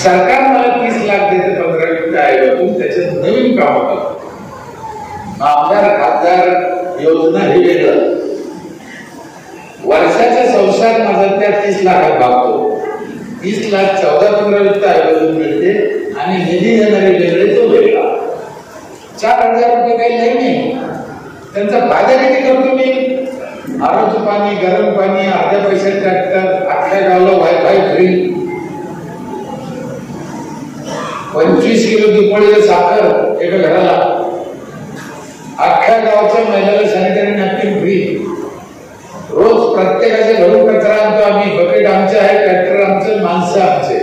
सरकार मला 30 लाख देते 15 वित्त आयोगातून, त्याच्यात नवीन काम होतं. आमदार खासदार योजना हे वेगळं. वर्षाचा संसार माझा त्या 30 लाखात भागतो. 30 लाख 14-15 वित्त आयोगातून मिळते आणि निधी देणारे वेगळे तो वेगळा. 4,000 रुपये काही नाही. त्यांचा फायदा किती करतो मी? आरोचं पाणी, गरम पाणी, अर्ध्या पैशात ट्रॅक्टर, अख्ख्या गावाला वायफाय फ्री, 25 किलो दुपळीला साखर एका घराला, अख्ख्या गावाच्या महिलाला सॅनिटरी नॅपकिन फ्री. रोज प्रत्येकाच्या घरून कचरा आणतो आम्ही. बकेट आमचे आहे, ट्रॅक्टर आमचे, माणसं आमचे.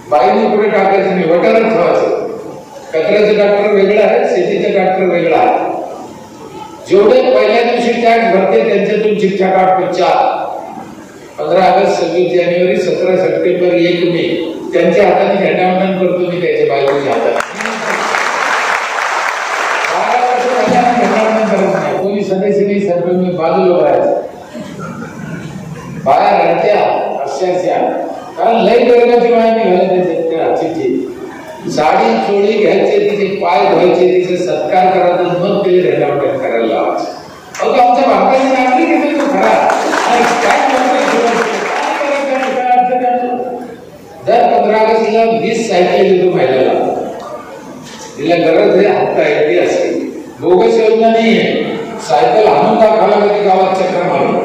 बाईने पुढे टाकायचं नाही, वटारच ठेवायचं. कचऱ्याचं ट्रॅक्टर वेगळं आहे, शेतीचं ट्रॅक्टर वेगळं आहे. जेवढे पहिल्या दिवशी टॅक्स भरते त्यांच्यातून शिक्षा काढतो 4. 15 ऑगस्ट, 26 जानेवारी, 17 सप्टेंबर, 1 मे त्यांच्या हाताने झेंडावंदन करतो मी, त्याच्या बायकोच्या हाताने. 12 वर्ष पहिल्यांदा झेंडावंदन करत नाही. कोणी सदस्य नाही, सरपंच बाजूला व्हायचं. बाया रडत्या अक्षरशः, कारण लई गर्गाची बाया निघाल्या त्याच्या चिठ्ठी. साडी चोळी घ्यायचे, तिचे पाय धुवायचे, तिचे सत्कार करायचा, मग ते झेंडावंदन करायला लावायचे. अहो तो आमच्या भारताची नागरिक आहे तो खरा. दर 15 ऑगस्टला 20 सायकल देतो महिलाला. तिला गरज आहे, हात येते असते. बोगस योजना नाही आहे. सायकल आणून दाखवला कधी गावात चक्र मारून.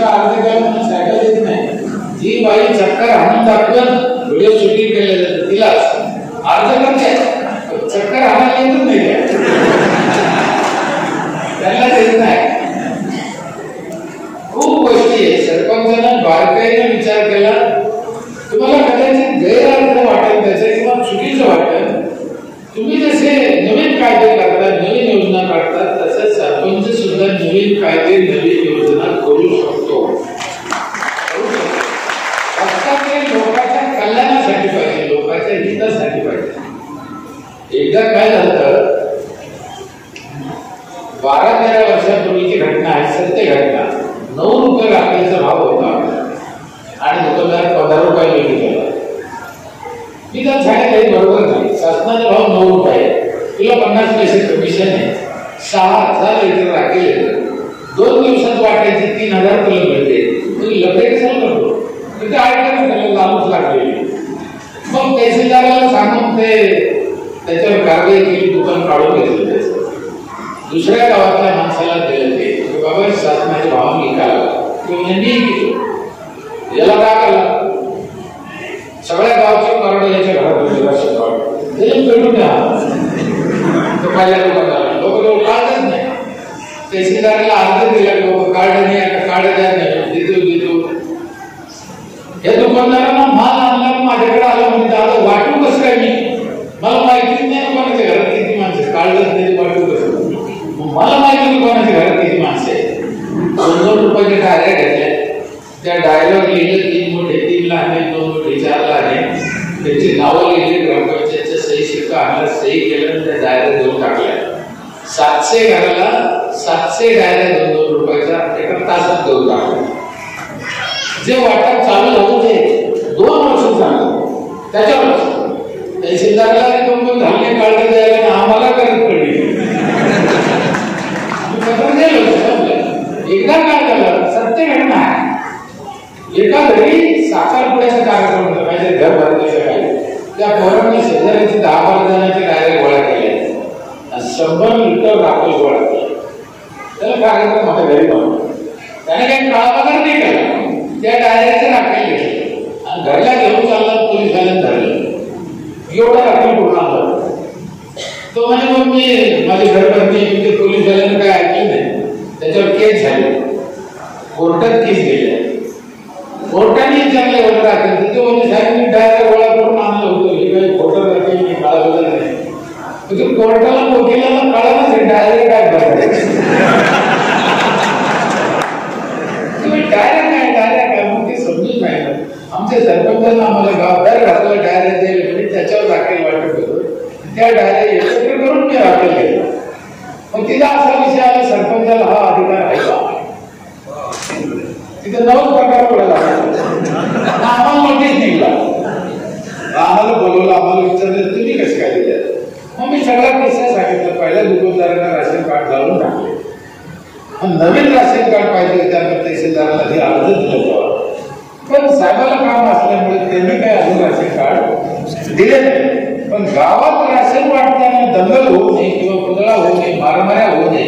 अर्धे गाव म्हणून सायकल देत नाही. जी बाई चक्कर आणून दाखवून व्हिडिओ शूटिंग केलं जातं तिला अर्ध करते. चक्कर आणायला येतच नाही, त्यांना देत नाही. खूप गोष्टी आहे. सरपंचानं बारकाईने विचार केला. तुम्हाला कदाचित गैरअर्थ वाटेल त्याचा किंवा चुकीचं वाटेल. तुम्ही जसे नवीन कायदे करतात, नवीन योजना काढतात, तसं सरपंच सुद्धा नवीन कायदे, नवीन योजना करू शकतो. लोकांच्या कल्याणासाठी पाहिजे, लोकांच्या हितासाठी पाहिजे. एकदा काय झालं, 12-13 वर्षापूर्वीची घटना आहे, सत्य घटना. 9 रुपये राखेचा भाव होता आणि दुकानदार 15 रुपये विकला. मी तर सांगितलं काही बरोबर नाही. शासनाचा भाव 9 रुपये, तुला 50 पैसे कमिशन आहे. 6,000 लिटर राखेल येतं. 2 दिवसात वाटायची 3,000 तुला मिळते. तुम्ही लफडे कशाला करतो? तिथे ऐकलं त्याला लालूच लागलेली. मग तहसीलदाराला सांगून ते त्याच्यावर कारवाई केली, दुकान काढून घेतलं. त्याचं दुसऱ्या गावातल्या माणसाला दिलं ते बाबा शासनाच्या भावाने विकायला. याला काय केला, सगळ्या गावचे कार्ड याच्या घरात पेटून द्या. पहिल्या दुकानदाराला लोक काढतच नाही. तहसीलदाराला अर्ज दिला की बाबा कार्ड नाही आहे, कार्ड द्या नाही, देतो. या दुकानदारांना माल आणला, माझ्याकडे आला म्हणजे दादा वाटू कसं काय मी, मला माहितीच नाही कोणाच्या घरात किती माणसं. काढलंच नाही, वाटू कसं. मला माहिती कोणाच्या घरात किती माणसं आहे. 2-2 रुपयाच्या डायऱ्या घेतल्या. त्या डायऱ्यावर लिहिलं 3 मोठे, 3 लहान, 2 मोठे, 4 लहान. त्याची नावं लिहिली, ग्रामपंचायतच्या सही शिक्का आणला, सही केलं, त्या डायऱ्या देऊन टाकल्या. 700 घराला 700 डायऱ्या 2-2 रुपयाच्या एका तासात देऊन टाकल्या. जे वाटप चालू झालं ते 2 वर्ष चाललं. त्याच्यावर तहसीलदारला रिकॉर्ड धान्य काढलं द्यायला आम्हाला गरज पडली. एकदा काय झालं, सत्य घटना आहे. एका घरी साखरपुड्याचा कार्यक्रम होता, माझ्या घर भरण्याच्या काही. त्या पोरांनी शेजाऱ्याची 10-12 जणांचे डायरेक्ट गोळा केले. 100 लिटर राखेल गोळा केला. त्याला कार्यक्रम होता घरी बनवला. त्याने काही काळापगार नाही केला. त्या डायरेक्टचे राखेल घेतले आणि घरला घेऊन चालला. पोलिसांनी धरलं. एवढा राखेल पूर्ण आला. तो म्हणे मग मी माझी घरबंदी तिथे पोलिसांनी काय ऐकलं नाही. त्याच्यावर केस झाली, कोर्टात केस गेले. कोर्टाने विचारले एवढं राखेल. तिथे पोलिसांनी डायरेक्ट गोळा करून आणलं होतं. हे काही खोटं राखेल नाही, काळा बदल नाही. म्हणजे कोर्टाला वकिलाला कळलं नाही डायरेक्ट काय करायचं. डायरेक्ट काय मग ते समजून नाही. आमच्या सरपंचांना आम्हाला गावदार घातला डायरेक्ट द्यायला म्हणजे त्याच्यावर राखेल वाटत होतं. त्या डायरेक्ट एकत्र करून मी राखेल घेतला. मग तिचा असा विषय आला, सरपंचाला हा अधिकार आहे का? तिथे 9 प्रकार पडला. आम्हाला नोटीस तहसीलदारांना राशन कार्ड जाळून टाकले. नवीन राशन कार्ड पाहिजे त्यामुळे तहसीलदारांना अर्ज दिला जावा. पण साहेबाला काम असल्यामुळे त्यांनी काय अजून राशन कार्ड दिले नाही. पण गावात राशन वाटताना दंगल होऊ नये किंवा पुतळा होऊ नये, मारामाऱ्या होऊ नये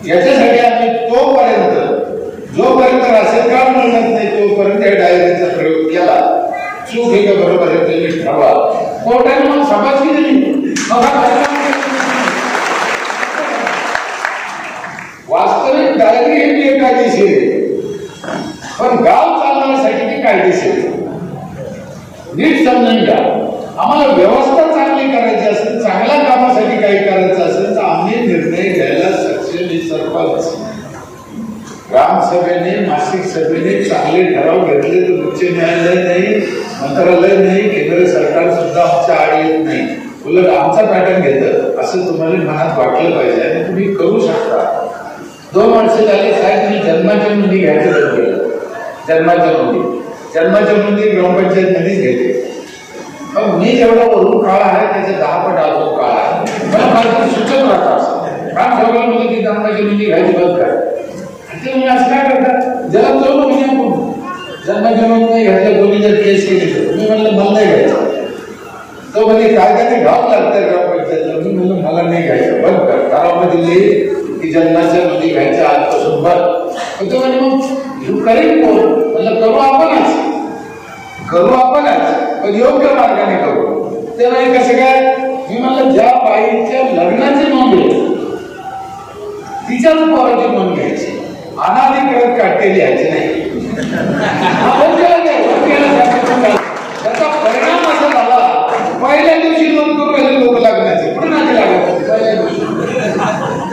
याच्यासाठी आम्ही जोपर्यंत राशन कार्ड मिळत नाही तोपर्यंत या डायरीचा प्रयोग केला. चूक हे का बरोबर आहे त्यांनी ठरवा. कोर्टाने मग शाबासकी दिली. वास्तविक डायरी ही बेकायदेशीर आहे, पण गाव चालवण्यासाठी ती कायदेशीर. नीट समजून घ्या. आम्हाला व्यवस्था चांगली करायची असेल, चांगल्या कामासाठी काही करायचं असेल तर आम्ही निर्णय घ्यायला सक्षम. सरपंच ग्रामसभेने मासिक सभेने चांगले ठराव घेतले तर उच्च न्यायालय नाही, मंत्रालय नाही, केंद्र सरकार सुद्धा आमच्या आड येत नाही. उलट आमचा पॅटर्न घेतं असं तुम्हाला मनात वाटलं पाहिजे आणि तुम्ही करू शकता. 2 वर्ष झाली साहेब तुम्ही जन्माच्या नोंदी घ्यायचं बंद केलं. जन्माच्या नोंदी ग्रामपंचायत मध्येच घेते. पण मी जेवढा वरून काळ आहे त्याचे 10 पट अजून काळ आहे. मला माझं सुचत राहतं असं काम ठेवलं म्हणजे ती जन्माची नोंदी घ्यायची बंद करा. ते तुम्ही असं काय करता. ज्याला तो म्हणजे आपण जन्माच्या नोंद नाही घ्यायला कोणी जर केस केली तर मी म्हणलं मला नाही घ्यायचं. तो म्हणजे कायद्याने घाव लागतंय ग्रामपंचायतला. मी म्हणलं मला नाही घ्यायचं, बंद कर. ठरावामध्ये दिली की जन्माच्या नोंदी घ्यायच्या आजपासून बंद. तो म्हणजे मग करेल कोण. म्हणलं करू आपणच पण योग्य मार्गाने करू. ते नाही कसं काय. मी म्हणलं ज्या बाईच्या लग्नाची नोंद आहे तिच्याच पोराची नोंद घ्यायची, अनाधिकृत काढते लिहायची नाही. त्याचा परिणाम असा झाला पहिल्या दिवशी नोंद करू हे लोक लग्नाचे पण नाही लागत. पहिल्या दिवशी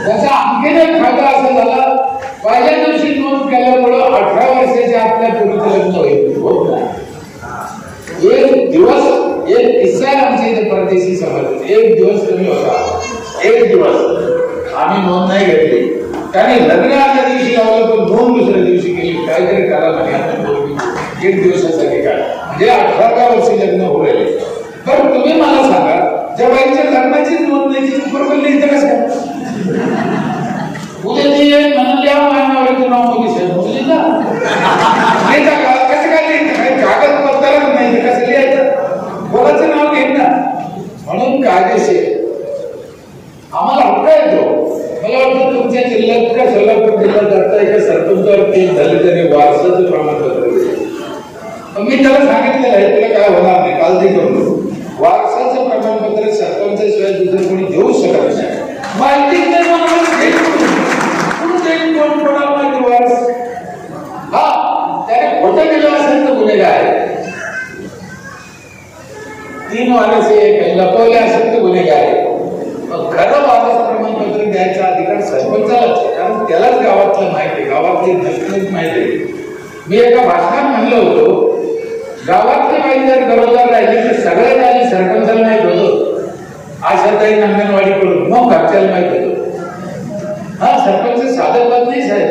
त्याचा आणखीन एक फायदा असा झाला पहिल्या दिवशी नोंद केल्यामुळं 18 वर्षाच्या आपल्या पूर्वीचं लग्न होत नाही. एक किस्सा आहे आमच्या इथे परदेशी समाज. एक दिवस कमी होता. एक दिवस आम्ही नोंद नाही घेतली. त्याने लग्न आदल्या दिवशी लावलं पण नोंद दुसऱ्या दिवशी केली. काहीतरी करा म्हणजे 1 दिवसासाठी काय म्हणजे 18व्या वर्षी लग्न होऊ राहिले. बरं तुम्ही मला सांगा ज्या बाईच्या लग्नाची नोंद नाही बरोबर लिहितं कसं काय. उद्या ती म्हणून लिहा मानावरचं नाव मुलीचा कसं काय लिहायचं. काही कागदपत्राच नाही कसं लिहायचं. कोणाचं नाव घेईन ना. म्हणून कायदेशीर आम्हाला हक्क येतो. मला वाटतं तुमच्या जिल्ह्यात का सोलापूर जिल्ह्यात आता एका सरपंचावर केस झाले त्याने वारसाचं प्रमाणपत्र दिलं. मी त्याला सांगितलेलं आहे तुला काय होणार नाही काळजी करू. वारसाचं प्रमाणपत्र सरपंचाशिवाय दुसरं कोणी देऊ शकत नाही. माहिती कोणाला माहिती वारस. हा त्याने खोटं केलं असेल तर गुन्हेगार आहे. 3 वारस लपवले असेल तर गुन्हेगार आहे. खरं वारस प्रमाणपत्र द्यायचा अधिकार सरपंचालाच आहे कारण त्यालाच गावातलं माहिती आहे, गावातली नक्कीच माहिती आहे. मी एका भाषणात म्हणलं होतो गावातली बाई जर गरोदर राहिली तर सगळ्यात आधी सरपंचाला माहित होतं. आशाताई अंगणवाडी करून मग घरच्याला माहित होतं. हा सरपंच साधं पद नाही साहेब.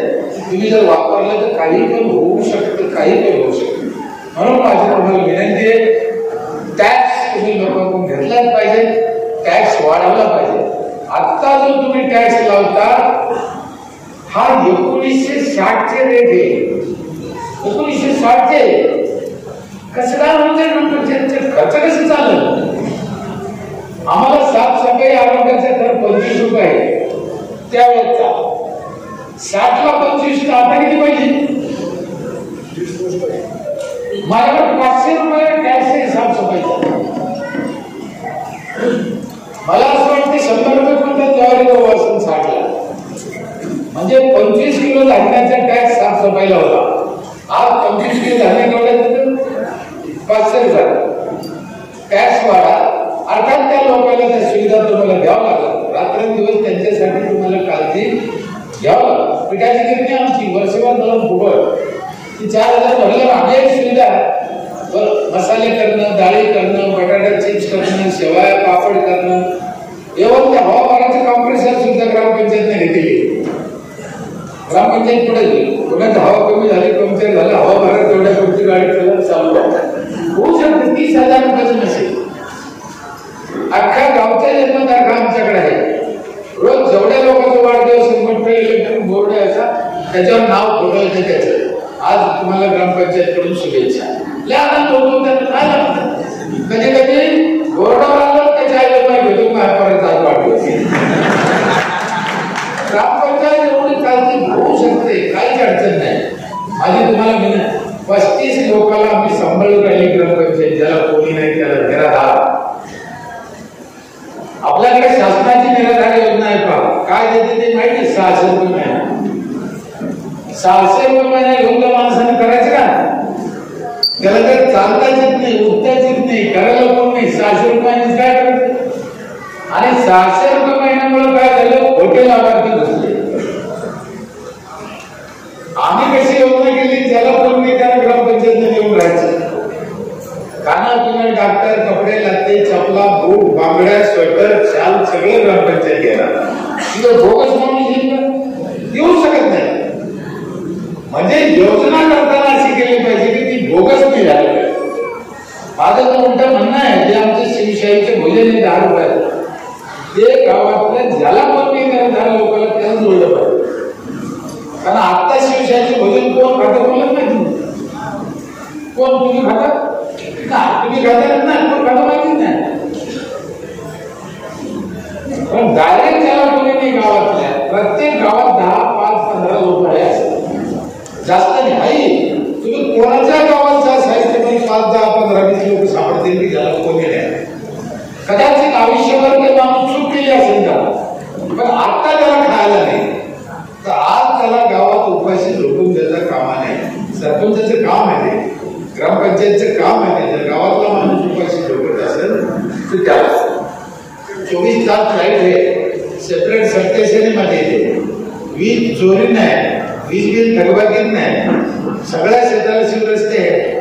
तुम्ही जर वापरलं तर काही पण होऊ शकतं, काही पण होऊ शकतं. म्हणून माझी तुम्हाला विनंती आहे टॅक्स तुम्ही लोकांकडून घेतलाच पाहिजे. टॅक्स वाढवला पाहिजे. आता जो तुम्ही टॅक्स लावता हा 1960चे रेट आहे. 1960चे कसं काय म्हणजे खर्च कसं चाललं. आम्हाला साफसफाई आरोग्याचा खर्च 25 रुपये आहे त्यावेळेचा. 60 ला 25 आता किती पाहिजे. माझ्याकडे 500 रुपये टॅक्स आहे साफसफाईचा. मला असं वाटतं 100 रुपये कोणत्या ज्वारीवर असून 60 ला म्हणजे 25 किलो धान्याचा टॅक्स साफसफाईला होता. आज 25 किलो धान्य केवढ्यात 500 रुपये. टॅक्स वाढा अर्थात त्या लोकांना त्या सुविधा तुम्हाला द्यावं लागतात. रात्रंदिवस त्यांच्यासाठी तुम्हाला काळजी घ्यावं लागतं. पिठाची गिरणी आमची वर्षभर जाऊन फुगड ती 4000 भरलं. आम्ही एक सुविधा मसाले करणं, डाळी करणं, बटाटा चिप्स करणं, शेवया पापड करणं एवढं त्या हवामानाचं कॉम्प्रेसर सुद्धा ग्रामपंचायतने घेतली. ग्रामपंचायत पुढे गेली. कोणाची हवा कमी झाली पंक्चर झालं हवा भरत तेवढ्या पुढची गाडी चालू होऊ शकते. 30,000 रुपयाचं नसेल. अख्ख्या गावचा जन्मतारखा आमच्याकडे आहे. रोज जेवढ्या लोकांचा वाढदिवस मोठे इलेक्ट्रॉनिक बोर्ड यायचा, त्याच्यावर नाव फोटो त्याचं, आज तुम्हाला ग्रामपंचायत कडून शुभेच्छा. आनंद होतो त्यांना. काय लागतं कधी कधी बोर्डावर आलं त्याच्या आईला नाही भेटून परत आज वाढदिवस. ग्रामपंचायत एवढी चालती होऊ शकते, काहीच अडचण नाही. आधी तुम्हाला मी 35 लोकांना आम्ही सांभाळून राहिली ग्रामपंचायत, ज्याला कोणी नाही त्याला निराधार. आपल्याकडे शासनाची निराधार योजना आहे का? काय देते ते माहिती? 600 रुपये महिना. 600 रुपये महिना घेऊन त्या माणसाने करायचं का? त्याला तर चालताच येत नाही, उठताच येत नाही, करायला कोण नाही. 600 रुपयाने काय करायचं? आणि 600 रुपये महिन्यामुळे काय झालं? खोटे लाभार्थी बसले. आम्ही कशी योजना केली? ज्याला कोण नाही त्याला ग्रामपंचायतने येऊन राहायचं. खाना-पिना, डॉक्टर, कपडे, लत्ते, चपला, बूट, बांगड्या, स्वेटर, शाल सगळे ग्रामपंचायत घेणार. तिथं बोगस माणूस येऊ शकत नाही. म्हणजे योजना करताना अशी केली पाहिजे की ती बोगस नाही झाली पाहिजे. माझं तर उलट म्हणणं आहे, जे आमचे शिवशाहीचे भोजन आहे 10 रुपयात, ते गावातल्या ज्याला कोण नाही करत लोकांना त्याला जोडलं पाहिजे. कारण आता शिवशाहीचे भोजन कोण खातं बोलत नाही. कोण तुम्ही खाता? तुम्ही खाता ना, कोण खाता माहिती नाही. पण डायरेक्ट त्याला कोणी नाही गावातल्या. प्रत्येक गावात 10, 5, 15 लोक आहे, जास्त नाही. तुम्ही कोणाच्या गावात जा साहित्य 5, 10, 15, 20 लोक सापडतील की ज्याला कोणी नाही. कदाचित आयुष्यभर ते माणूस चूक केली असेल का, पण आता त्याला खायला नाही, तर आज त्याला गावात उपाशी झोपून द्यायचं कामा नाही. सरपंचाचं काम आहे ते, ग्रामपंचायतचं काम आहे. जर गावातला माणूस उपाशी झोपत असेल तर त्याला 24 तास लाईट आहे, सेपरेट सबस्टेशनमध्ये येते, वीज चोरी नाही, वीज बिल थकबाकीत नाही, सगळ्या शेताला शिवरस्ते आहे.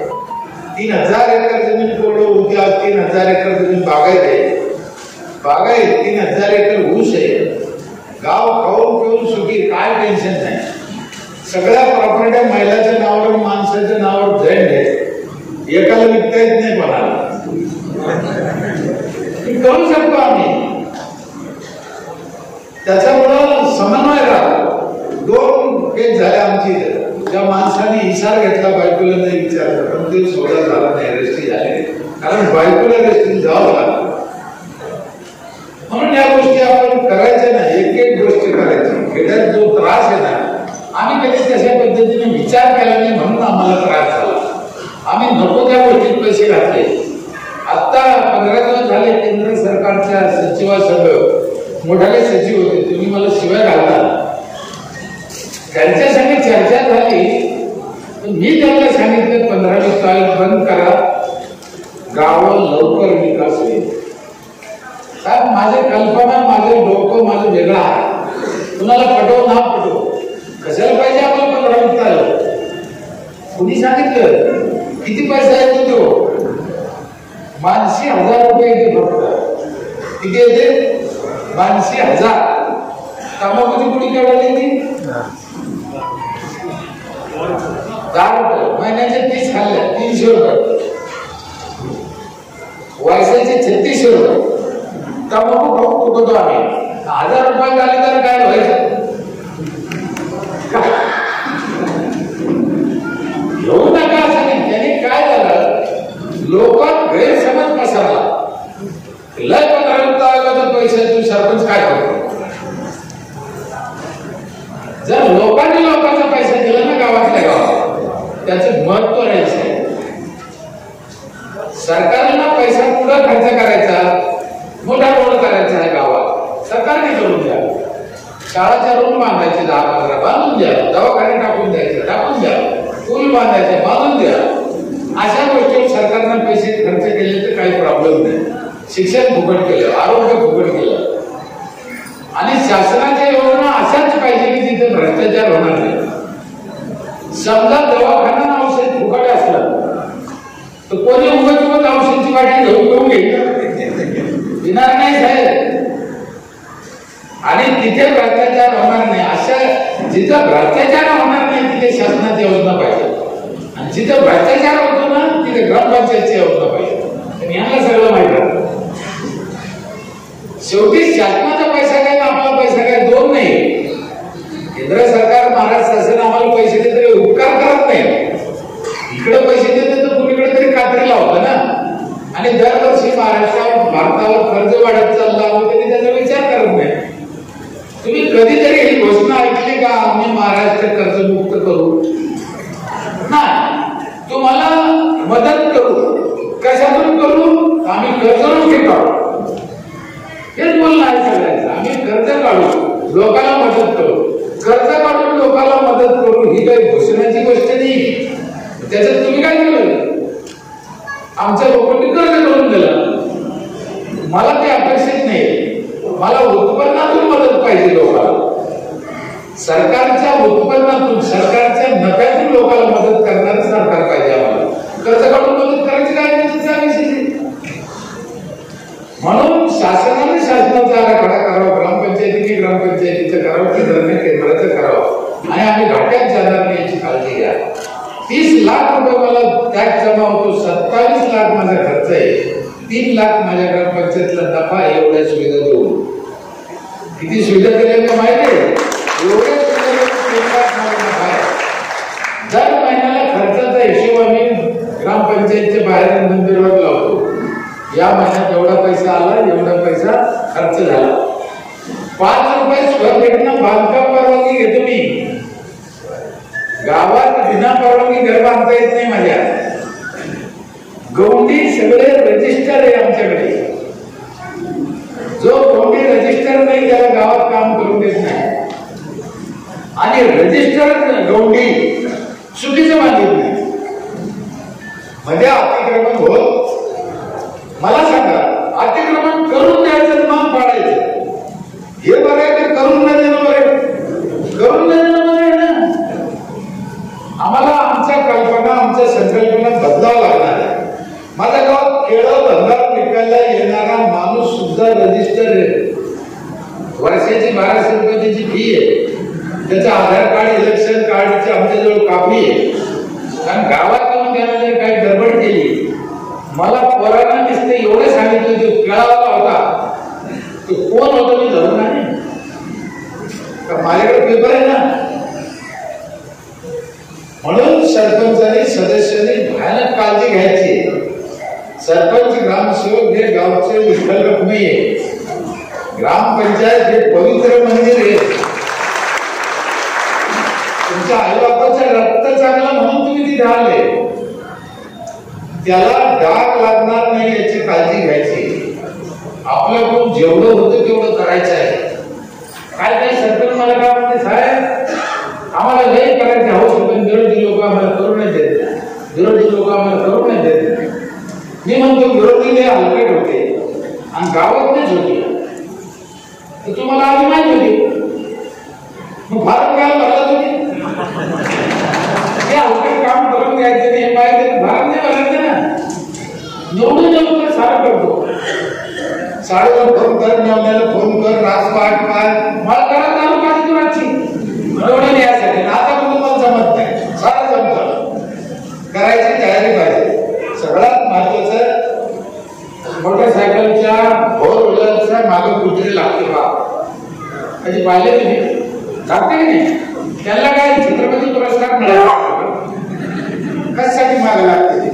3000 एकर जमीन कोरडो उद्या, 3000 एकर जमीन बागायत आहे. बागायत 3000 एकर ऊस आहे. गाव खाऊन पिऊन सुखी, काय टेन्शन नाही. सगळ्या प्रॉपर्ट्या महिलाच्या नावावर, माणसाच्या नावावर झेंड आहे. एकाला विकता येत नाही कोणाला. करू शकतो आम्ही. त्याच्यामुळं समन्वय राहतो. 2 केस झाले आमची. त्या माणसाने इशार घेतला, बायकोला नाही विचारलं, पण ते सोडा झाला नाही, अरेस्टी झाले. कारण बायकोला अरेस्टी जावं लागलं. म्हणून या गोष्टी आपण करायच्या नाही, एक गोष्ट करायची. खेड्यात जो त्रास आहे ना, आम्ही कधी तशा पद्धतीने विचार केला नाही, म्हणून आम्हाला त्रास झाला. आम्ही नको त्या गोष्टीत पैसे घातले. आता 15 दिवस झाले केंद्र सरकारच्या सचिवासंग मोठाले सचिव होते, तुम्ही मला शिवाय घालता. त्यांच्या संग चर्चा झाली, मी त्यांना सांगितलं 15-20 तारीख बंद करा, गावावर लवकर विकास होईल. कारण माझी कल्पना, माझं डोकं माझं वेगळं आहे. कुणाला पटव ना पटव, कशाला पाहिजे आम्हाला 15-20 तारीख? कुणी सांगितलं? किती पैसा येतो तो? 82,000 रुपये येते फक्त. किती येते? 82,000. तंबाखूची पुडी केवढा येते? 10 रुपये. महिन्याचे 30 खाल्ले, 300 रुपये. वर्षाचे 3600 रुपये. तंबाखू खाऊन चुकतो आम्ही. 1000 रुपये झाले तर काय व्हायचं? घेऊ नका असं नाही. त्याने काय झालं, लोकांत गैरसमज पसरला. लय 15,000 पैसे तू सरपंच काय करतो? जर लोकांनी लोकांचा पैसा दिला ना गावातल्या गावात, त्याचं महत्व राहायचं. सरकारला पैसा कुठं खर्च करायचा? मोठा रोड करायचा आहे गावात, सरकारने करून द्या. शाळाच्या रूम बांधायचे 10-15 बांधून द्या. दवाखाने टाकून द्यायचे, टाकून द्या. पूल बांधायचे, बांधून द्या. अशा गोष्टीवर सरकारने पैसे खर्च केले तर काही प्रॉब्लेम नाही. शिक्षण फुकट केलं, आरोग्य फुकट केलं. आणि शासनाच्या योजना अशाच पाहिजे की तिथे भ्रष्टाचार होणार नाही. समजा दवाखाना औषध फुकट असलं तर कोणी उगत औषधाची वाटी घेऊन घेणार नाही साहेब. आणि तिथे भ्रष्टाचार होणार नाही. अशा जिथं भ्रष्टाचार होणार नाही तिथे शासनाची योजना पाहिजे. आणि जिथं भ्रष्टाचार होतो ना तिथे ग्रामपंचायतची योजना पाहिजे. आणि यांना सगळं माहिती आहे. शेवटी शासनाचा पैसा काय ना आपला पैसा काय दोन नाही. आणि दरवर्षी भारतावर कर्ज वाढत चाललं, आम्ही कधी त्याचा विचार करत नाही. तुम्ही कधीतरी ही घोषणा ऐकली का, आम्ही महाराष्ट्र कर्जमुक्त करू? नाही. तुम्हाला मदत करू. कशातून करू? आम्ही कर्ज काढू. हेच बोलणं आहे सगळ्यांचं. आम्ही कर्ज काढू, लोकांना मदत करू. कर्ज काढून लोकांना मदत करू ही काही घोषणाची गोष्ट नाही. त्याच्यात तुम्ही काय केलं? आमच्या लोकांनी कर्ज करून दिलं. मला ते अपेक्षित नाही. मला उत्पन्नातून मदत पाहिजे लोकांना. सरकारच्या उत्पन्नातून, सरकारच्या नफ्यातून लोकांना मदत करणारं सरकार पाहिजे आम्हाला. कर्ज काढून मदत करायची काय विषय. म्हणून शासनाने शासनाचा आराखडा करावा. ग्रामपंचायतीने ग्रामपंचायतीचं करावं, केंद्राने केंद्राचं करावं. आणि आम्ही घाट्यात जाणार नाही याची काळजी घ्या. 30 लाख रुपये मला टॅक्स जमा होतो. 27 लाख माझा खर्च आहे. 3 लाख माझ्या ग्रामपंचायतीला नफा. एवढ्या सुविधा देऊन किती सुविधा दिल्या माहिती आहे? एवढ्या सुविधा 3 लाख मला नफा आहे. दर महिन्याला खर्चाचा हिशोब आम्ही ग्रामपंचायतच्या बाहेर मंदिरावर लावतो. या महिन्यात एवढा पैसा आला, एवढा पैसा खर्च झाला. 5 रुपये स्क्वेअर फीटनं बांधकाम परवानगी घेतो मी. गावात बिना परवानगी घर बांधता येत नाही माझ्या. गौंडी सगळे रजिस्टर आहे आमच्याकडे. जो गौंडी रजिस्टर नाही त्याला गावात काम करून देत नाही. आणि रजिस्टर गौंडी चुकीचं बांधत नाही. मध्ये अतिक्रमण होत. मला सांगा, अतिक्रमण करून द्यायचं मग पाडायचं हे बरं आहे का करून नाही देणं बरं आहे? करून नाही देणं बरं आहे ना. आम्हाला आमच्या कल्पना, आमच्या संकल्पना बदलावं लागणार आहे. माझ्या गावात केळं भंगार विकायला येणारा माणूस सुद्धा रजिस्टर आहे. वर्षाची 1200 रुपये त्याची फी आहे. त्याचं आधार कार्ड, इलेक्शन कार्डची आमच्याजवळ कापी आहे. कारण गावात येऊन त्यामध्ये काही गडबड केली. मला पोरांना दिसते एवढे सांगितलं की केळावाला होता तो कोण होता मी धरून नाही. माझ्याकडे पेपर आहे ना. म्हणून सरपंचांनी, सदस्यांनी भयानक काळजी घ्यायची. सरपंच, ग्रामसेवक हे गावचे विठ्ठल रखुमाई आहे. ग्रामपंचायत हे पवित्र मंदिर आहे. तुमच्या आईबापाचं रक्त चांगलं म्हणून तुम्ही तिथे आले. त्याला डाग लागणार नाही याची काळजी घ्यायची. आपल्याकडून जेवढं होतं तेवढं करायचं आहे. काय काही सरपंच मला काय म्हणते, साहेब आम्हाला लई करायचे हवं पण विरोधी लोक आम्हाला करू नाही देत. विरोधी लोक आम्हाला करू नाही देत. मी म्हणतो विरोधी लई हलकट होते आणि गावातच होते. तर तुम्हाला आधी माहिती होती मग भारत काय भरला तुम्ही? हे हलकट काम करून घ्यायचं नाही पाहिजे. भारत नाही भरायचं ना. निवडून येऊन सारं करतो. 4:30 फोन कर, मेवण्याला फोन कर, राजपाट पाठ मला करा चालू पाहिजे तुराची एवढं यासाठी. आता पण तुम्हाला जमत नाही. सारं जमतं. करायची तयारी पाहिजे. सगळ्यात महत्वाचं मोटरसायकलच्या 4 व्हीलरच्या मागे कुठे लागते बा. कधी पाहिले तुम्ही? लागते की नाही? त्याला काय छत्रपती पुरस्कार मिळाला कशासाठी मागे लागते?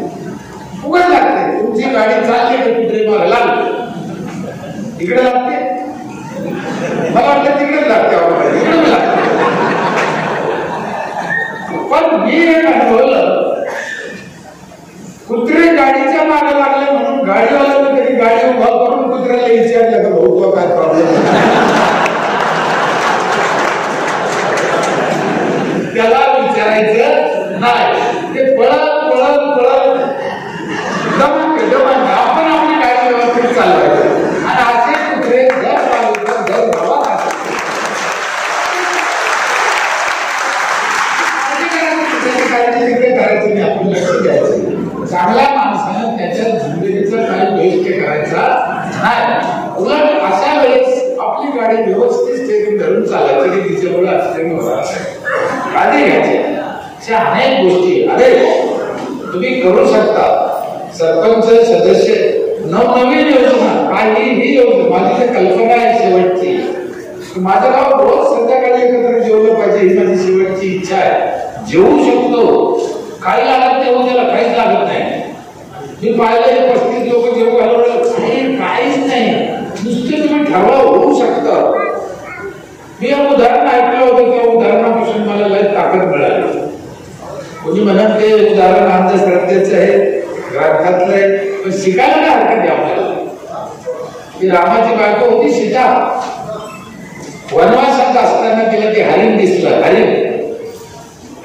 उघड लागते. तुमची गाडी चालली तर कुठे मागे लागते. इकडे लागते. मला वाटतं तिकडेच लागते. इकडे लागते. पण मी एक अनुभवलं, कुत्रे गाडीच्या मागे लागले म्हणून गाडीवाल्यानं कधी गाडी उभा करून कुत्र्याला विचारलं का भाऊ तो काय प्रॉब्लेम. त्याला विचारायचं नाही. ते पळत पळत पळत जमा आपण आपली गाडी व्यवस्थित चालवायचं. आणि असे कुत्रे जर चालवतात जर गावात करायचं नाही. आपण लक्ष द्यायचं. चांगल्या माणसानं त्याच्या जिंदगीचा काही वेस्ट करायचा नाही. उलट अशा वेळेस आपली गाडी व्यवस्थित स्टेरिंग धरून चालायचं की तिच्यामुळे ऍक्सिडेंट होणार नाही. काळजी घ्यायची. अशा अनेक गोष्टी अरे तुम्ही करू शकता. सरपंच, सदस्य, नवनवीन योजना, काहीही योजना. माझी तर कल्पना आहे शेवटची. माझं गाव रोज संध्याकाळी एकत्र जेवलं पाहिजे ही माझी शेवटची इच्छा आहे. जेवू शकतो. काही लागत नाही, त्याला काहीच लागत नाही. मी पाहिलं 35 लोक जेव घालवलं, काहीच नाही. नुसते तुम्ही ठरवा होऊ शकतं. मी एक उदाहरण ऐकलं होतं, त्या उदाहरणापासून मला लय ताकद मिळाली. कोणी म्हणत ते उदाहरण अंधश्रद्धेचं आहे, ग्रंथातलं आहे, पण शिकायला काय हरकत आहे आपल्याला. की रामाची बायको होती सीता, वनवासात असताना तिला ते हरिण दिसलं, हरिण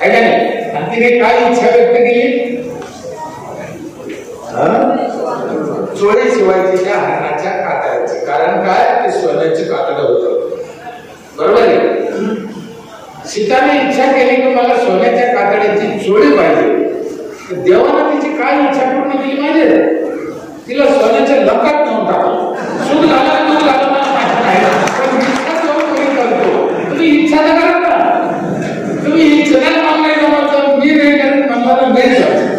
आहे का नाही, आणि तिने काय इच्छा व्यक्त केली, चोळी शिवायची त्या हरणाच्या कातड्याची. कारण काय, ते सोन्याचे कातड होतं, बरोबर आहे. सीताने इच्छा केली की मला सोन्याच्या कातड्याची चोळी पाहिजे. देवानं तिची काय इच्छा पूर्ण केली माहिती, तिला सोन्याच्या लंकात नेऊन टाकलं. सुख झालं दुःख झालं मला माहिती नाही, पण इच्छा जो कोणी करतो, तुम्ही इच्छा तर करा ना. तुम्ही इच्छा नाही मागणे जमत, मी नाही करत म्हणला नाही जायचं.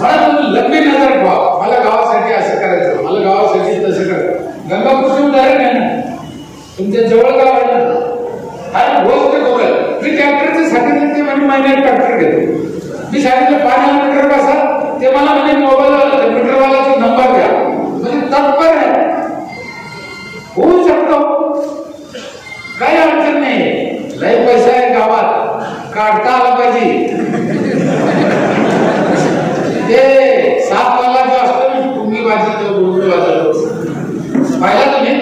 मला तुम्ही लंबी नजर पाहा, मला गावासाठी असं करायचं, मला गावासाठी तसं करायचं. गंगापूरचं उदाहरण आहे ना, तुमच्या जवळ गाव आहे ना, रोज ते बघा. मी ट्रॅक्टरचं सांगितलं, ते म्हणजे महिन्यात ट्रॅक्टर घेतो. मी सांगितलं 5 मीटर बसा, ते मला म्हणजे मोबाईल मीटरवाल्याचा नंबर द्या. म्हणजे तत्पर आहे, होऊ शकतो, काही अडचण नाही. लय पैसा आहे गावात, काढता आला पाहिजे. ते सातवाला जो असतो ना, टुंगी वाजवतो, गुंड वाजवतो, पाहिला तुम्ही,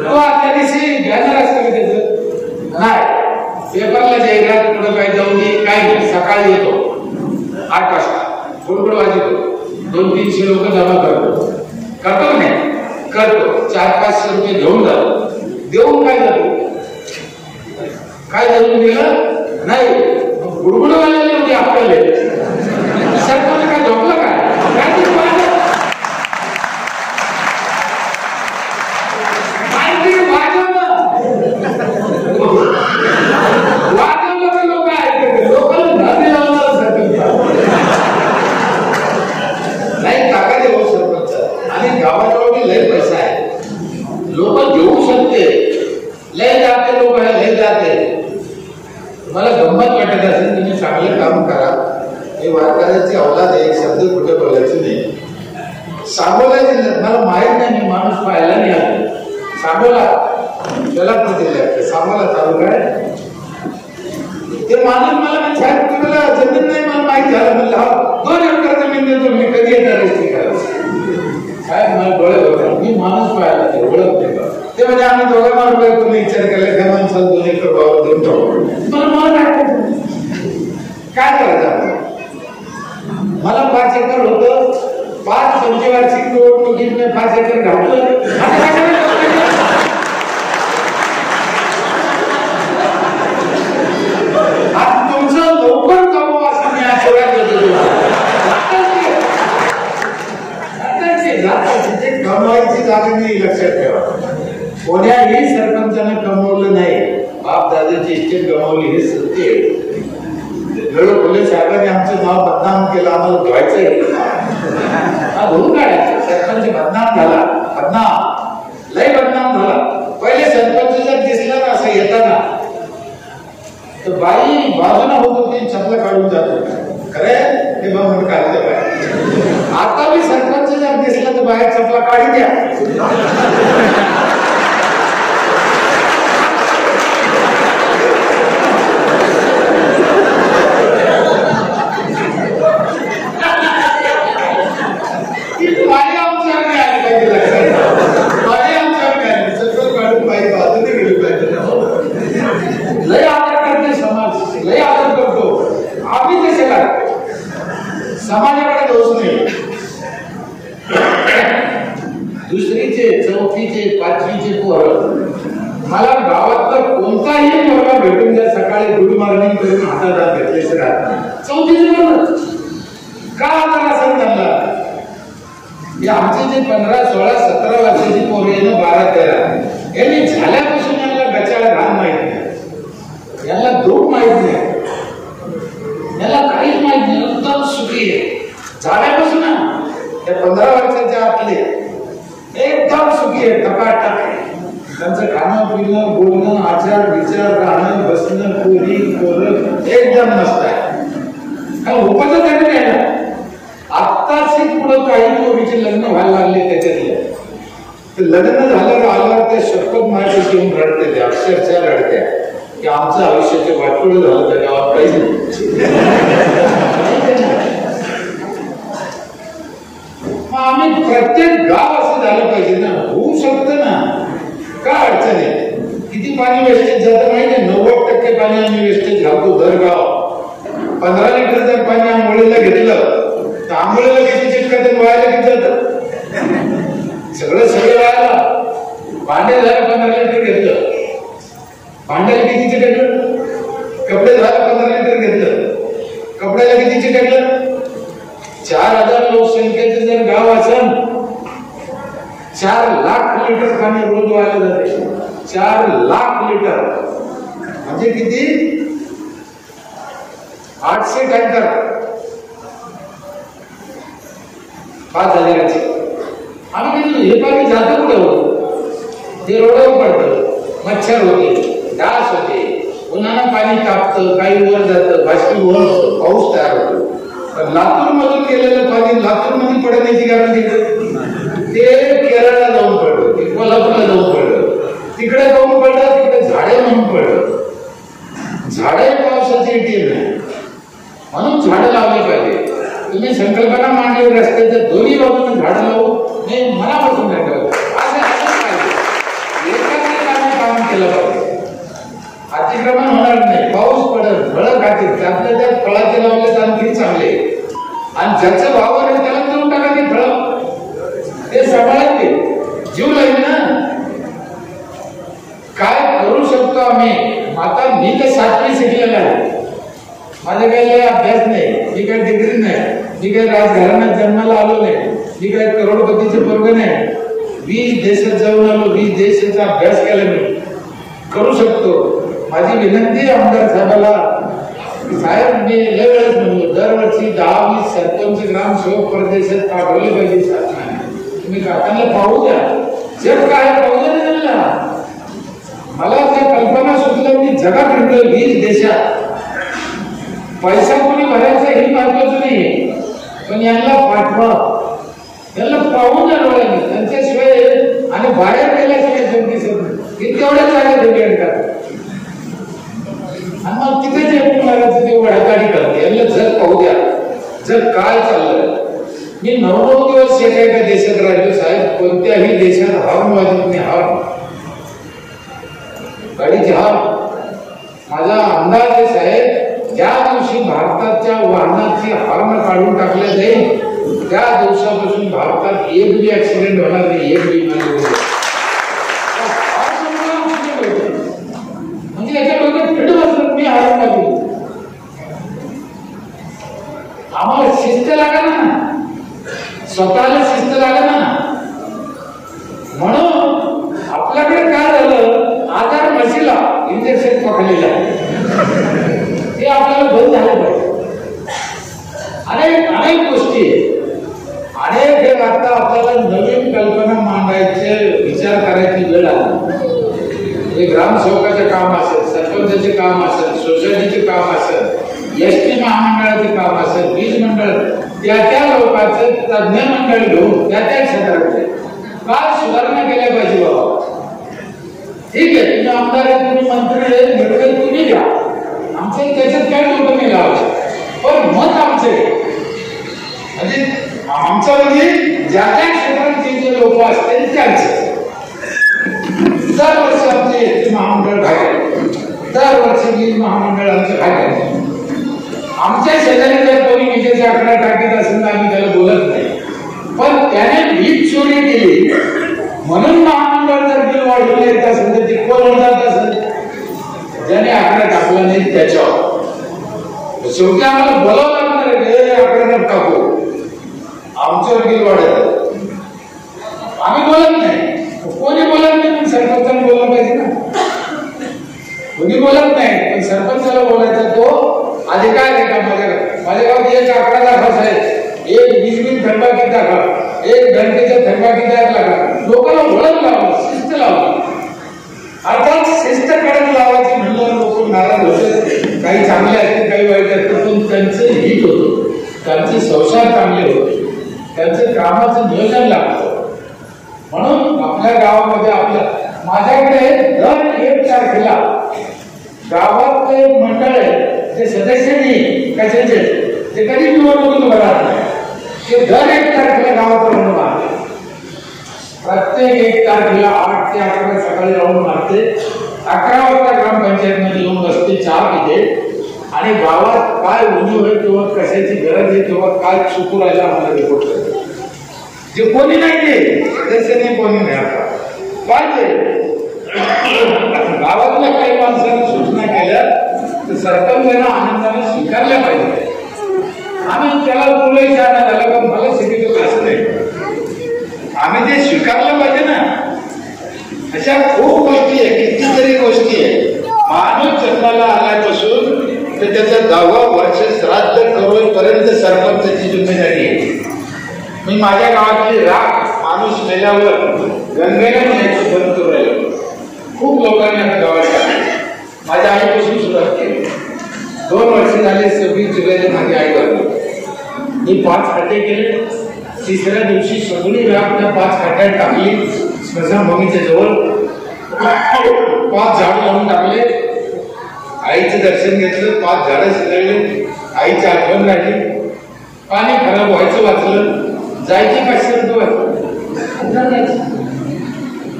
तो आजच्या दिवशी बॅनर असतो त्याचं नाही, पेपरला जाहिरात पुढे काय जाऊन दे, काय नाही, सकाळी येतो 8 वाजता, गुडगुड वाजवतो, 200-300 लोक जमा करतो नाही, करतो. 400-500 रुपये घेऊन जातो. देऊन काय जातो, काय देऊन दिलं नाही, गुडगुड वाजवले होते आपल्याला. सरकारने काय झोपलं काय, मला गंमत वाटत असेल, तुम्ही चांगलं काम करा. हे वारकऱ्याची अवलाद आहे, शब्द कुठे बोलायचे नाही. सांगोला जिल्ह्यात मला माहित नाही, मी माणूस पाहायला नाही आलो. सांगोला सोलापूर जिल्ह्यात सांगोला तालुका आहे. ते माणूस मला तुला जमीन नाही, मला माहित झालं. म्हणलं हा 2 एकर जमीन देतो, मी कधी येणार रस्ते करायचं काय, मला डोळे बघा. मी माणूस पाहायला ते ओळखते का, ते म्हणजे आम्ही दोघं माणूस तुम्ही विचार केला त्या माणसाला 2 एकर भाव देऊन टाकू. मला काय करायचं, मला 5 एकर होतं. 5 पंचवार्षिक निवडणुकीत मी 5 एकर घातलं. आज तुमचं लवकर कमवा असं मी आशीर्वाद देतो. कमवायची जागा नाही, लक्षात ठेवा. कोण्याही सरपंचाने कमवलं नाही, बाप दादाची इस्टेट गमावली, हे सत्य आहे. फुले साहेबांनी आमचं नाव बदनाम केलं, आम्हाला धुवायचं धुवून काढायचं. सरपंच बदनाम झाला, बदनाम लय बदनाम झाला. पहिले सरपंच जर दिसला ना असं येताना, तर बाई बाजूला होत होती, चपला काढून जात होती. खरे हे बघ म्हणून काढते बाहेर. आता मी सरपंच जर दिसला तर बाहेर चपला काढी द्या. लय आदर करते समाज, लय आदर करतो आम्ही. कसे लागते समाजाकडे दोष नाही. दुसरीचे, चौथीचे, 5वीचे पोरं मला गावातला कोणताही पोरगा भेटून द्या, सकाळी गुड मॉर्निंग करून हातात घेतल्याचे राहत नाही. 4थीचे पोरं का आदर असेल त्यांना. आमचे जे 15, 16, 17 वर्षाची पोरं आहे ना, 12-13, यांनी झाल्यापासून यांना गचाळ घाण माहित नाही, यांना दुःख माहित नाही, याला काहीच माहित नाही. उत्तम सुखी आहे झाल्यापासून ना. त्या 15 वर्षाच्या आतले एकदम सुखी आहे, टकाटक आहे. त्यांचं खाणं पिणं, बोलणं, आचार विचार, राहणं बसणं, पोरी पोरं एकदम मस्त आहे. उपच त्यांनी केलं. आत्ताच पुढे मग काही पोरीचे लग्न व्हायला लागले त्याच्यातले. ते लग्न झालं आल्यावर त्या शपथ माझ्याशी येऊन रडते, त्या अक्षरशः रडत्या की आमचं आयुष्याचे वाटोळ झालं त्या गावात काहीच मग आम्ही प्रत्येक गाव असं झालं पाहिजे ना. होऊ शकतं ना, का अडचण आहे? किती पाणी वेस्टेज जातं माहिती आहे? 90% पाणी आम्ही वेस्टेज घालतो दर गाव. 15 लिटर जर पाणी आंघोळीला घेतलं तर आंघोळीला किती चिटकत, व्हायला किती जातं? सगळं व्हायला. भांडे झालं 15 लिटर घेतलं, भांड्याला किती चिटकलं? कपडे झालं 15 लिटर घेतलं, कपड्याला किती चिटकलं? 4000 लोकसंख्येचं जर गाव असेल 4 लाख लिटर पाणी रोज व्हायला जाते. 4 लाख लिटर म्हणजे किती? 800 टँकर 5000चे. आम्ही किती हे पाणी जातं कुठे होतं? ते रोडावर पडतं, मच्छर होते, डास होते, उन्हानं पाणी तापतं, काही वर जातं, बाष्पीभवन होतं, पाऊस तयार होतो. पण लातूर मधून गेलेलं पाणी लातूर मध्ये पडण्याची गॅरंटी ते केरळला जाऊन पडलं, ते कोल्हापूरला जाऊन पडलं, तिकडे जाऊन पडलं, तिकडे झाडे म्हणून पडलं. झाडे पावसाची येतील नाही म्हणून झाडं लावली पाहिजे. तुम्ही संकल्पना मांडली रस्त्याच्या दोन्ही बाजूने झाडं लावू नाही मनापासून नाही काम केलं पाहिजे. अतिक्रमण होणार नाही, पाऊस पडत, फळं खातील, त्यातल्या त्यात फळाचे लावले तर आणखी चांगले. आणि ज्याचं भाव आहे त्याला देऊन टाका ते फळं, ते सांभाळायचे, जीव लागेल ना. काय करू शकतो आम्ही? आता मी तर 7वी शिकलेला आहे, माझा काही अभ्यास नाही, मी काही डिग्री नाही, मी काही राजघराण्यात जन्माला आलो नाही, मी काही करोडपतीचे पोरग नाही. 20 देशात जाऊन आलो, 20 देशाचा अभ्यास केला मी. करू शकतो. माझी विनंती आमदार साहेबाला, साहेब मी लय वेळेस म्हणलो दरवर्षी 10-20 सरपंच ग्रामसेवक परदेशात पाठवले पाहिजे शासनाने. तुम्ही काकांना पाहू द्या, जग काय पाहू द्या ना. मला त्या कल्पना सुचल्या, मी जगात फिरलो 20 देशात. पैसा कोणी भरायचा हे महत्वाचं नाहीये, पण यांना पाठवा, यांना पाहून द्या डोळ्याने, त्यांच्याशिवाय आणि बाहेर गेल्याशिवाय जग दिसत नाही. तेवढ्याच जागा वेगळे करतात आणि मग तिथे जे लागायचं ते वडाकाडी करते. यांना जग पाहू द्या, जग काय चाललंय. मी 9 दिवस एका देशात राहिलो साहेब, कोणत्याही देशात हॉर्न वाजत नाही, हॉर्न गाडीची हॉर्न. माझा अंदाज आहे साहेब, ज्या दिवशी भारताच्या वाहनाची हॉर्न काढून टाकले जाईल त्या दिवसापासून भारतात एक बी ऍक्सिडेंट होणार नाही, एक बी म्हणजे याच्या डोक्यात फिट बसलं. मी हॉर्न लागली, आम्हाला शिस्त लागेल ना, स्वतःला शिस्त लागेल ना. म्हणून आपल्याकडे काय झालं, आधार म्हशीला इंजेक्शन पकडलेलं ते आपल्याला बंद झालं पाहिजे. अनेक गोष्टी अनेक आता आपल्याला नवीन कल्पना मांडायचे, विचार करायची वेळ आली. हे ग्रामसेवकाचे काम असेल, सरपंचाचे काम असेल, सोसायटीचे काम असेल, एसटी महामंडळाचे काम असेल, वीज मंडळ, त्या लोकांचं तज्ञ मंडळ घेऊन त्या क्षेत्राचे काय सुधारणा केल्या पाहिजे. बाबा ठीक आहे, तुम्ही आमदार आहे, तुम्ही मंत्री आहे, निर्णय तुम्ही घ्या, आमचं त्याच्यात काय डोकं नाही लावायचं. पण मत आमचे म्हणजे आमच्यामध्ये ज्या त्या क्षेत्राचे जे लोक असतील त्यांचे. दरवर्षी आमचे एसटी महामंडळ घाटे, दरवर्षी वीज महामंडळ आमचं घाटे. आमच्या शेजारी जर कोणी विजेचा आकडा टाकीत असेल तर आम्ही त्याला बोलत नाही, पण त्याने वीज चोरी केली म्हणून महामंडळ जर बिल वाढवून येत असेल तर ते कोण जात असेल, ज्याने आकडा टाकला नाही त्याच्यावर. शेवटी आम्हाला बोलावं लागणार आहे, आकडा टाकू, आमच्यावर बिल वाढत. आम्ही बोलत नाही, कोणी बोलत नाही, पण सरपंचाने बोललं पाहिजे ना. कोणी बोलत नाही पण सरपंचाला बोलायचा तो अधिकार आहे का. माझ्या गावात एक आकडा दाखवा साहेब, एक वीज बिल थंबाखी दाखवा, एक घंटेच्या थंबाखी द्यायला लागा. लोकांना ओळख लावलं, शिस्त लावलं. अर्थात शिस्त कडक लावायची म्हणलं लोक नाराज होते. काही चांगले असते, काही वाईट असते, पण त्यांचं हित होतं, त्यांचे संसार चांगले होते, त्यांचं कामाचं नियोजन लागतं. म्हणून आपल्या गावामध्ये माझ्याकडे दर 1 तारखेला गावातलं एक मंडळ आहे, जे सदस्य नाही कशाचे ते कधी निवडणुकीत उभं राहत नाही, ते दर 1 तारखेला गावात राऊंड मारते. प्रत्येक 1 तारखेला 8 ते 11 सकाळी राऊंड मारते. 11 वाजता ग्रामपंचायत मध्ये येऊन बसते, चहा पिते आणि गावात काय उणीव आहे किंवा कशाची गरज आहे किंवा काय चुकू राहिला आम्हाला रिपोर्ट करते. जे कोणी नाही सदस्य नाही, कोणी नाही आता पाहिजे गावातल्या काही माणसांनी सूचना केल्या तर सरपंचांना आनंदाने स्वीकारल्या पाहिजे. आम्ही त्याला बोलायचं झालं का मला शिकवतो असं नाही, आम्ही ते स्वीकारलं पाहिजे ना. अशा खूप गोष्टी आहे, कितीतरी गोष्टी आहे. माणूस जन्माला आल्यापासून तर त्याचं 10वं वर्ष श्राद्ध करोपर्यंत सरपंचाची जिम्मेदारी आहे. मी माझ्या गावातली राख माणूस मेल्यावर गंगेला न्यायची बंद करू राहिलो. खूप लोकांनी गावात माझ्या आईपासून सुरुवात केली. 2 वर्ष झाले 26 जुलैला माझी आई वारली. मी 5 खाटे केले. 3ऱ्या दिवशी सगळी राख त्या 5 खाट्यात टाकली स्मशानभूमीच्या जवळ. 5 झाड लावून टाकले. आईचं दर्शन घेतलं. 5 झाडं शिजवली. आईची आठवण राहिली. पाणी खराब व्हायचं वाचलं. जायचे कशात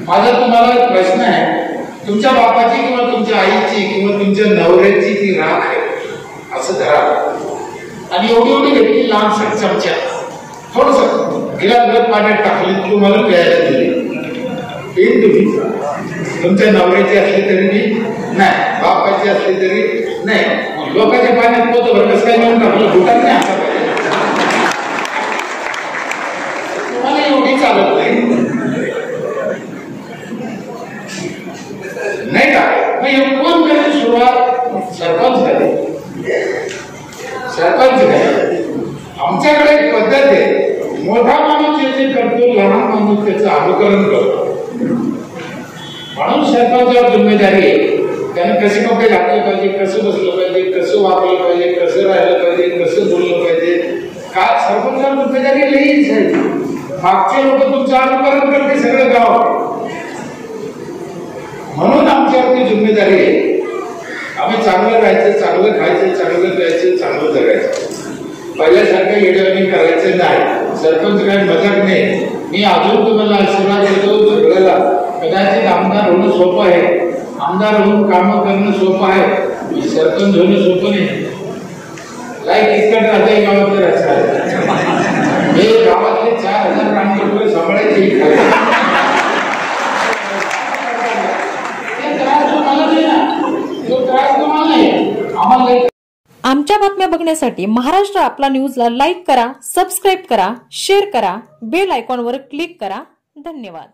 माझा तुम्हाला एक प्रश्न आहे, तुमच्या बापाची किंवा तुमच्या आईची किंवा तुमच्या नवऱ्याची ती राख आहे असं धरा आणि एवढी घेतली लहानसा चमचा, थोडस गिलासभर पाण्यात टाकली, तुम्हाला प्यायला दिली. पेन तुम्ही तुमच्या नवऱ्याची असली तरी नाही, बापाची असली तरी नाही, लोकांच्या पाण्यात पोत भर कसं काय नेऊन टाकलं, भूटान नाही आता पाहिजे तुम्हाला एवढी चालत नाही का. मग कोण करायची सुरुवात? सरपंच झाले. सरपंच झाले. आमच्याकडे एक पद्धत आहे, मोठा माणूस जे करतो लहान माणूस त्याचं अनुकरण करतो. म्हणून सरपंचावर जिम्मेदारी आहे. त्याने कसे कपडे घातले पाहिजे, कसं बसलं पाहिजे, कसं वापरलं पाहिजे, कसं राहिलं पाहिजे, कसं बोललं पाहिजे. का सरपंचावर जिम्मेदारी लईच आहे. मागचे लोक तुमचं अनुकरण करते सगळं गाव. म्हणून आमच्यावरती जिम्मेदारी आहे. आम्ही चांगलं राहायचं, चांगलं खायचं, चांगलं प्यायचं, चांगलं जगायचं. पहिल्यासारखं येडवणी करायचं नाही. सरपंच काही मजाक नाही. मी अजून तुम्हाला आशीर्वाद देतो सगळ्याला. कदाचित आमदार होणं सोपं आहे, आमदार होऊन कामं करणं सोपं आहे, सरपंच होणं सोपं नाही. लाईक इतकं राहते गावातलं राजकारण. हे गावातले 4000 रामकुटुंब सांभाळायचे आमच्या बातम्या बघण्यासाठी महाराष्ट्र आपला न्यूजला लाईक करा, सबस्क्राईब करा, शेअर करा, बेल आयकॉनवर क्लिक करा. धन्यवाद.